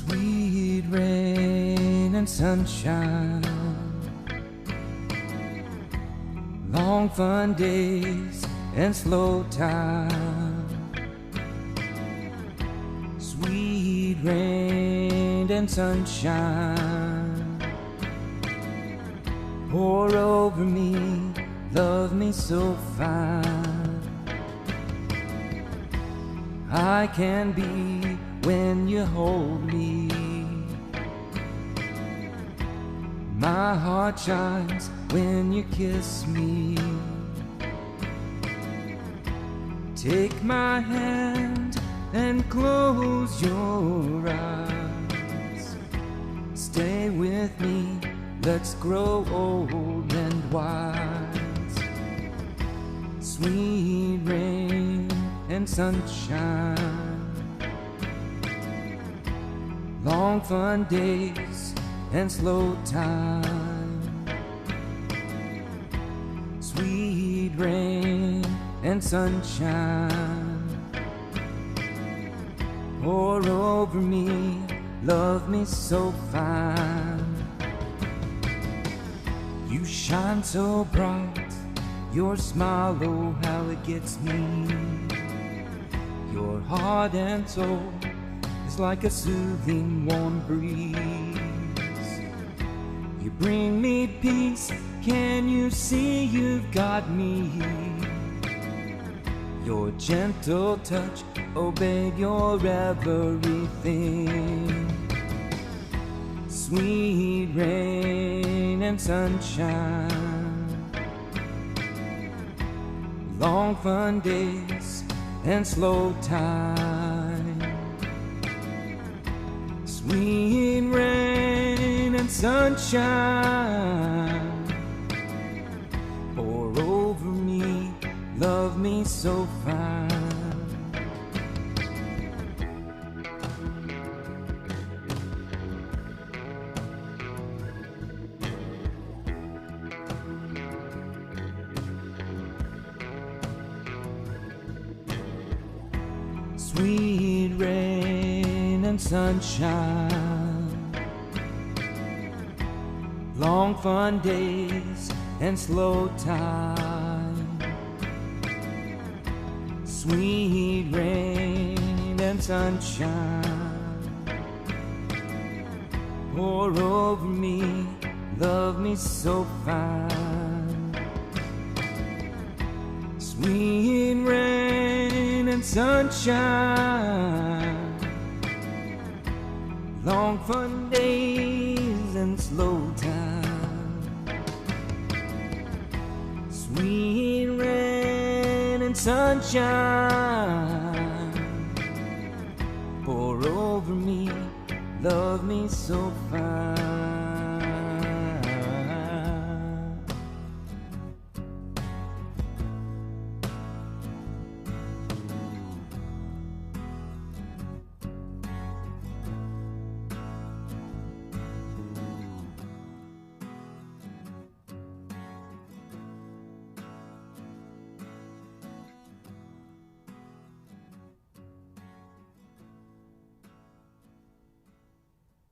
Sweet rain and sunshine, long fun days and slow time. Sweet rain and sunshine, pour over me, love me so fine. I can be when you hold me. My heart shines when you kiss me. Take my hand and close your eyes. Stay with me, let's grow old and wise. Sweet rain and sunshine, long fun days and slow time. Sweet rain and sunshine, pour over me, love me so fine. You shine so bright, your smile, oh how it gets me. Your heart and soul is like a soothing warm breeze. You bring me peace, can you see you've got me? Your gentle touch, oh babe, you're everything. Sweet rain and sunshine, long fun days and slow time. Sweet rain and sunshine, pour over me, love me so fine. Sweet rain and sunshine, long fun days and slow time. Sweet rain and sunshine, pour over me, love me so fine. Sweet rain and sunshine, long fun days and slow time. Sweet rain and sunshine, pour over me, love me so fine.